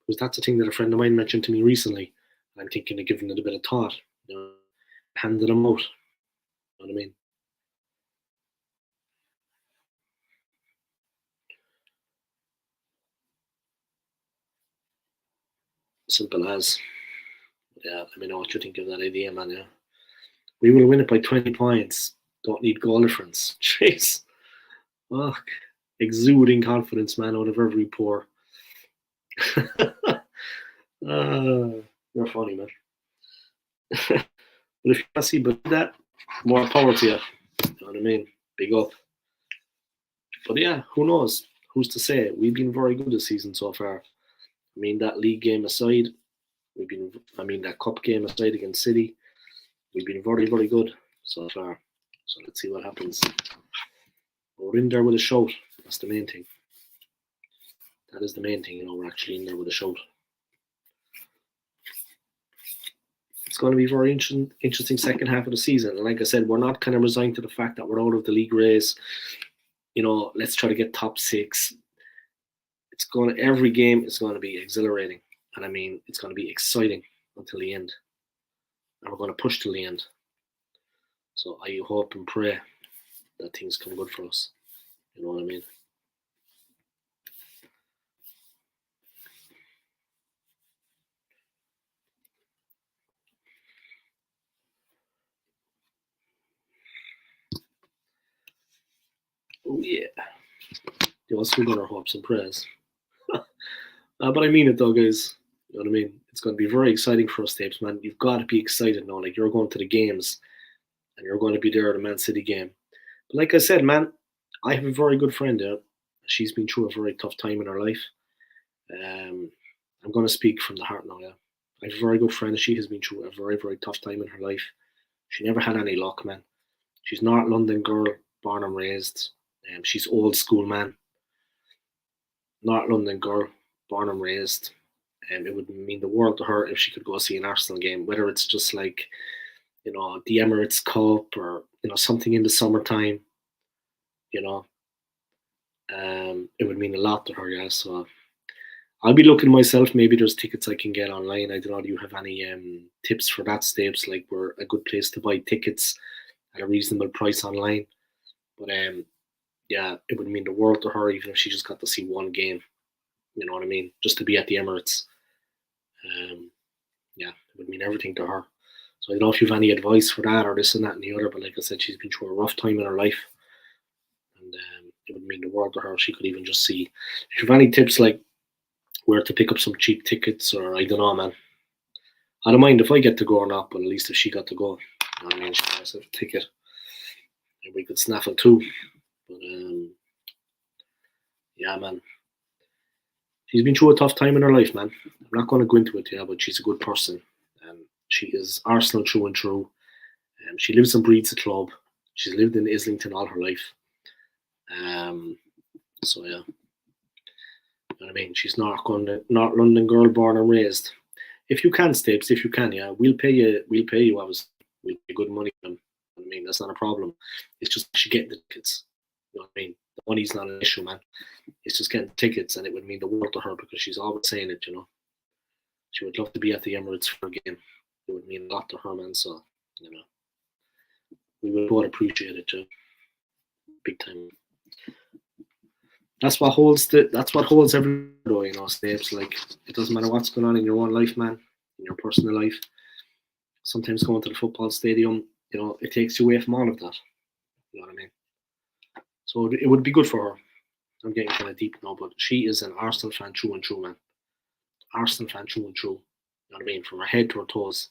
Because that's a thing that a friend of mine mentioned to me recently. I'm thinking of giving it a bit of thought. You know, handing them out. You know what I mean? Simple as. Yeah, let me know what you think of that idea, man. Yeah, we will win it by 20 points. Don't need goal difference. Jeez, fuck, exuding confidence, man, out of every pore. You're funny, man. But if you want to see that, more power to you. You know what I mean? Big up. But yeah, who knows? Who's to say? We've been very good this season so far. I mean, that league game aside, that cup game aside against City, we've been very, very good so far. So let's see what happens. We're in there with a shout. That's the main thing. That is the main thing, you know, we're actually in there with a shout. It's going to be a very interesting second half of the season. And like I said, we're not kind of resigned to the fact that we're out of the league race. You know, let's try to get top 6. Every game is going to be exhilarating. And I mean, it's going to be exciting until the end. And we're going to push till the end. So I hope and pray that things come good for us. You know what I mean? Oh yeah. Let's hold on our hopes and prayers. But I mean it though, guys. You know what I mean? It's going to be very exciting for us, Tapes, man. You've got to be excited now. Like, you're going to the games and you're going to be there at the Man City game. But like I said, man, I have a very good friend there. She's been through a very tough time in her life. I'm going to speak from the heart now. Yeah, I have a very good friend. She has been through a very, very tough time in her life. She never had any luck, man. She's not a London girl, born and raised. She's old school, man. Not a London girl, born and raised. It would mean the world to her if she could go see an Arsenal game, whether it's just like, the Emirates Cup or, something in the summertime, you know. It would mean a lot to her, yeah. So I'll be looking myself. Maybe there's tickets I can get online. I don't know. Do you have any tips for that, Stapes? Like, we're a good place to buy tickets at a reasonable price online. But yeah, it would mean the world to her, even if she just got to see one game. You know what I mean? Just to be at the Emirates. Um, yeah, it would mean everything to her. So I don't know if you have any advice for that or this and that and the other. But like I said, she's been through a rough time in her life, and it would mean the world to her. She could even just see. If you have any tips, like where to pick up some cheap tickets, or I don't know, man. I don't mind if I get to go or not, but at least if she got to go, you know what I mean, she got herself a ticket, and we could snaffle too. But yeah, man, she's been through a tough time in her life, man. I'm not going to go into it, yeah, but she's a good person. She is Arsenal through and through. She lives and breathes the club. She's lived in Islington all her life. So yeah, you know what I mean. She's not not London girl, born and raised. If you can, Stapes, if you can, yeah, we'll pay you. We'll pay you. We'll pay good money. I mean, that's not a problem. It's just she getting the tickets. You know what I mean? The money's not an issue, man. It's just getting tickets, and it would mean the world to her because she's always saying it. She would love to be at the Emirates for a game. It would mean a lot to her, man. So we would both appreciate it, too, big time. That's what holds every door, Stapes. Like, it doesn't matter what's going on in your own life, man, in your personal life. Sometimes going to the football stadium, it takes you away from all of that. You know what I mean? So it would be good for her. I'm getting kind of deep now, but she is an Arsenal fan through and through, man. Arsenal fan through and through. You know what I mean? From her head to her toes.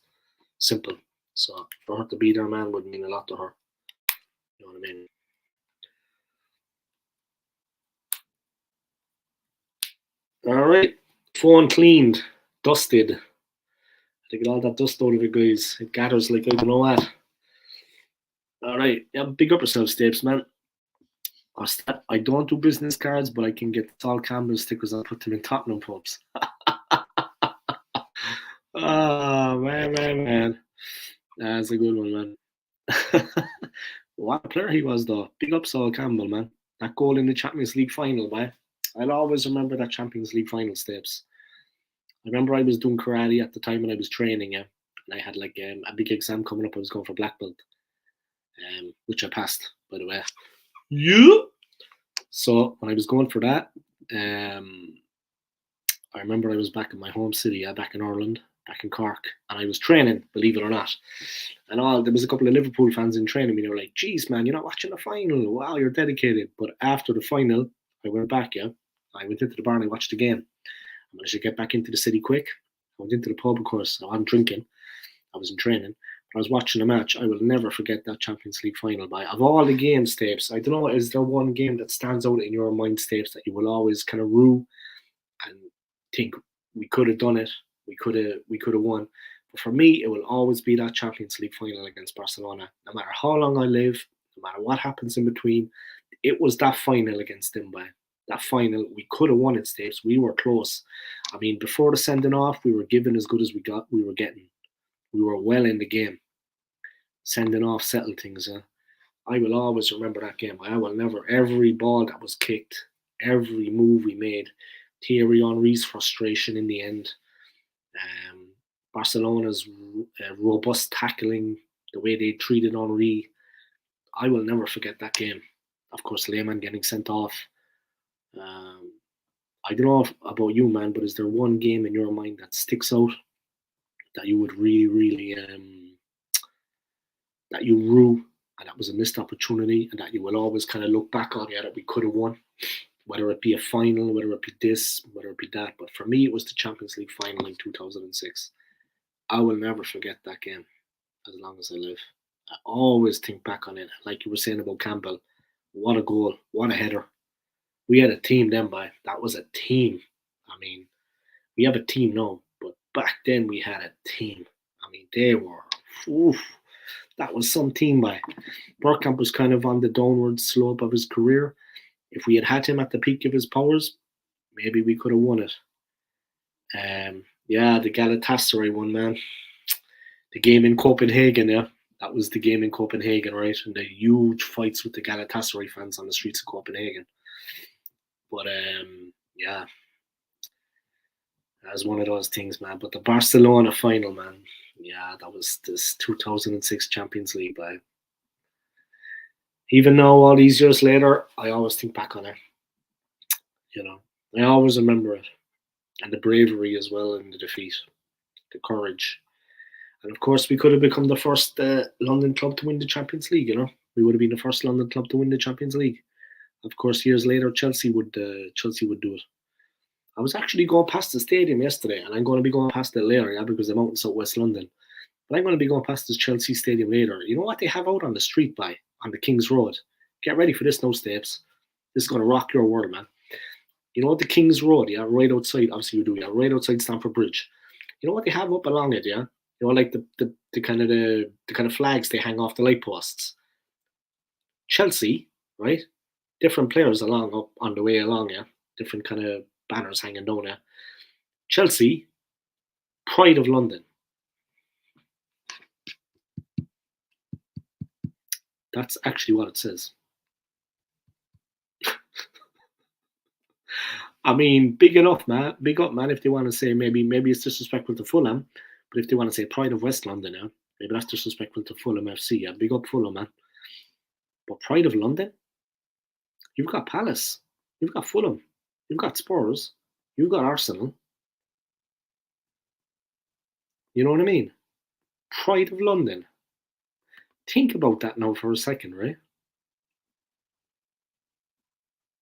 Simple. So for her to be there, man, would mean a lot to her. You know what I mean? All right. Phone cleaned, dusted. To get all that dust out of it, guys. It gathers like I don't know what. All right. Yeah, big up yourself, Stapes, man. I don't do business cards, but I can get Sol Campbell stickers and put them in Tottenham pubs. Oh, man. That's a good one, man. What a player he was, though. Big up Sol Campbell, man. That goal in the Champions League final, man. I'll always remember that Champions League final, Stapes. I remember I was doing karate at the time when I was training, yeah. And I had like a big exam coming up. I was going for black belt, which I passed, by the way. Yeah. So when I was going for that, I remember I was back in my home city, back in Ireland, back in Cork, and I was training, believe it or not. And there was a couple of Liverpool fans in training. They were like, "Geez, man, you're not watching the final. Wow, you're dedicated." But after the final, I went back. Yeah, I went into the bar and I watched the game. I managed to get back into the city quick. I went into the pub, of course. I wasn't drinking. I was in training. But I was watching the match. I will never forget that Champions League final. Of all the game, Stapes, I don't know, is there one game that stands out in your mind, Stapes, that you will always kind of rue and think we could have done it, we could have won? But for me, it will always be that Champions League final against Barcelona. No matter how long I live, no matter what happens in between, it was that final against them, by that final. We could have won it, Stapes. We were close. I mean, before the sending off, we were given as good as we were getting. We were well in the game. Sending off settled things. I will always remember that game. I will never. Every ball that was kicked, every move we made, Thierry Henry's frustration in the end, Barcelona's robust tackling, the way they treated Henry. I will never forget that game. Of course, Lehmann getting sent off. I don't know about you, man, but is there one game in your mind that sticks out that you would really, really, that you rue, and that was a missed opportunity, and that you will always kind of look back on, yeah, that we could have won, whether it be a final, whether it be this, whether it be that. But for me, it was the Champions League final in 2006. I will never forget that game as long as I live. I always think back on it. Like you were saying about Campbell, what a goal, what a header. We had a team then, boy. That was a team. I mean, we have a team now, but back then we had a team. I mean, they were, oof, that was some team, boy. Burkamp was kind of on the downward slope of his career. If we had had him at the peak of his powers, maybe we could have won it. Yeah, the Galatasaray one, man. The game in Copenhagen, yeah. That was the game in Copenhagen, right? And the huge fights with the Galatasaray fans on the streets of Copenhagen. But yeah, that was one of those things, man. But the Barcelona final, man, yeah, that was this 2006 Champions League, but even now, all these years later, I always think back on it. You know, I always remember it, and the bravery as well in the defeat, the courage, and of course, we could have become the first London club to win the Champions League. You know, we would have been the first London club to win the Champions League. Of course, years later, Chelsea would do it. I was actually going past the stadium yesterday, and I'm going to be going past it later, yeah, because I'm out in Southwest London. But I'm going to be going past the Chelsea stadium later. You know what they have out on the street by on the King's Road? Get ready for this, no steps. This is going to rock your world, man. You know what the King's Road, yeah, right outside. Obviously, you do, yeah, right outside Stamford Bridge. You know what they have up along it, yeah. You know, like the kind of flags they hang off the light posts. Chelsea, right? Different players along up on the way along, yeah. Different kind of banners hanging down there. Chelsea, pride of London. That's actually what it says. I mean, big enough, man. Big up, man. If they want to say maybe it's disrespectful to Fulham, but if they want to say pride of West London, yeah, maybe that's disrespectful to Fulham FC. Yeah, big up Fulham, man. But pride of London, you've got Palace, you've got Fulham, you've got Spurs, you've got Arsenal. You know what I mean? Pride of London. Think about that now for a second, right?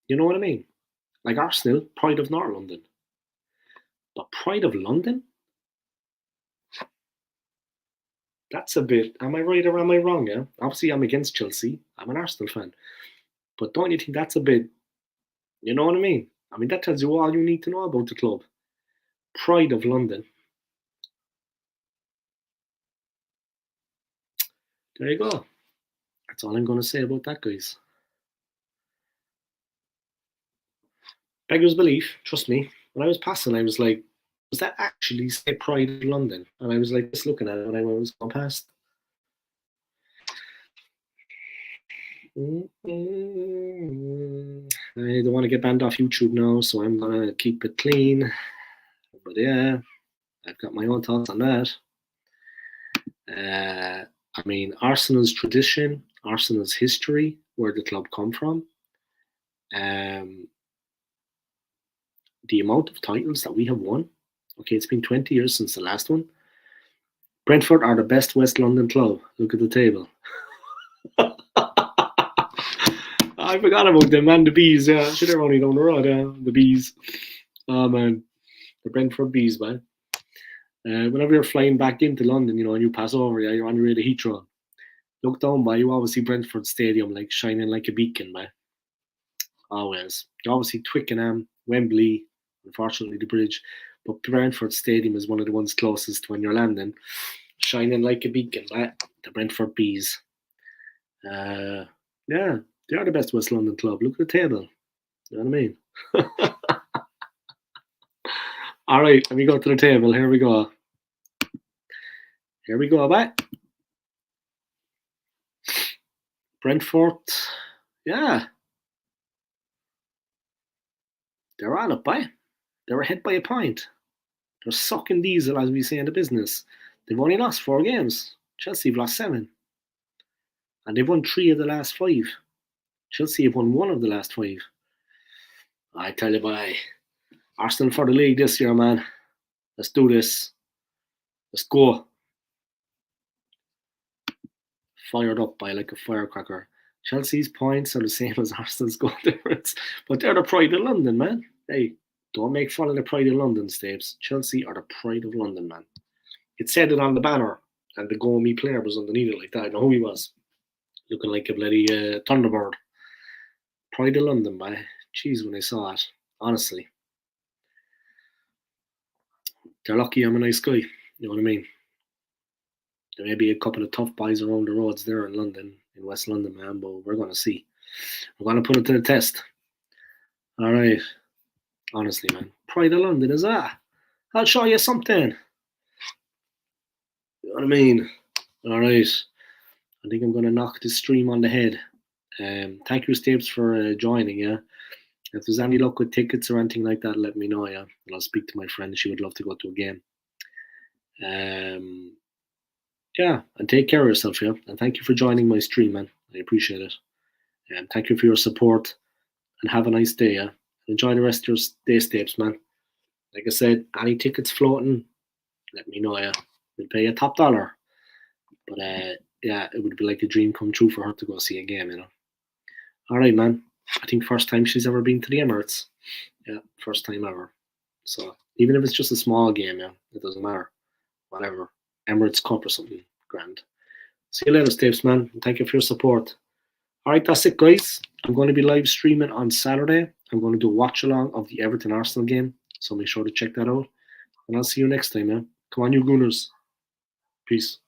You know what I mean? Like Arsenal, pride of North London. But pride of London? That's a bit. Am I right or am I wrong? Yeah. Obviously, I'm against Chelsea. I'm an Arsenal fan. But don't you think that's a bit? You know what I mean? I mean that tells you all you need to know about the club. Pride of London. There you go. That's all I'm going to say about that, guys. Beggars belief. Trust me. When I was passing, I was like, "Was that actually say Pride of London?" And I was like, just looking at it when I was going past. I don't want to get banned off YouTube now, so I'm gonna keep it clean. But yeah, I've got my own thoughts on that. I mean, Arsenal's tradition, Arsenal's history, where the club come from, the amount of titles that we have won. Okay, it's been 20 years since the last one. Brentford are the best West London club. Look at the table. I forgot about them, man. The bees, yeah. Should have only down the road, the bees. Oh man, the Brentford bees, man. Whenever you're flying back into London, you know, and you pass over, yeah, you're on your way to Heathrow. Look down by you, always see Brentford Stadium like shining like a beacon, man. Always. You always see Twickenham, Wembley, unfortunately the bridge, but Brentford Stadium is one of the ones closest when you're landing, shining like a beacon, man. The Brentford bees. Yeah, they are the best West London club. Look at the table. You know what I mean? All right, let me go to the table. Here we go. Here we go, back. Brentford, yeah. They're on it, by. They're ahead by a point. They're sucking diesel, as we say in the business. They've only lost 4 games. Chelsea have lost 7. And they've won 3 of the last 5. Chelsea have won 1 of the last 5. I tell you, boy. Arsenal for the league this year, man. Let's do this. Let's go. Fired up by like a firecracker. Chelsea's points are the same as Arsenal's goal difference, but they're the pride of London, man. Hey, don't make fun of the pride of London, Stapes. Chelsea are the pride of London, man. It said it on the banner, and the Go Me player was underneath it like that. I know who he was. Looking like a bloody Thunderbird. Pride of London, man. Jeez, when I saw it, honestly, they're lucky I'm a nice guy. You know what I mean? There may be a couple of tough boys around the roads there in London, in West London, man, but we're going to see. We're going to put it to the test. All right. Honestly, man. Pride of London is that. I'll show you something. You know what I mean? All right. I think I'm going to knock this stream on the head. Thank you, Stapes, for joining, yeah? If there's any luck with tickets or anything like that, let me know, yeah? And I'll speak to my friend. She would love to go to a game. Yeah, and take care of yourself, yeah? And thank you for joining my stream, man. I appreciate it. And thank you for your support. And have a nice day, yeah? Enjoy the rest of your day, Stapes, man. Like I said, any tickets floating, let me know, yeah? We'll pay you top dollar. But yeah, it would be like a dream come true for her to go see a game, you know. All right, man. I think first time she's ever been to the Emirates. Yeah, first time ever. So even if it's just a small game, yeah, it doesn't matter. Whatever. Emirates Cup or something. Grand. See you later, Stapes, man. And thank you for your support. All right, that's it, guys. I'm going to be live streaming on Saturday. I'm going to do a watch along of the Everton Arsenal game. So make sure to check that out. And I'll see you next time, man. Come on, you Gooners. Peace.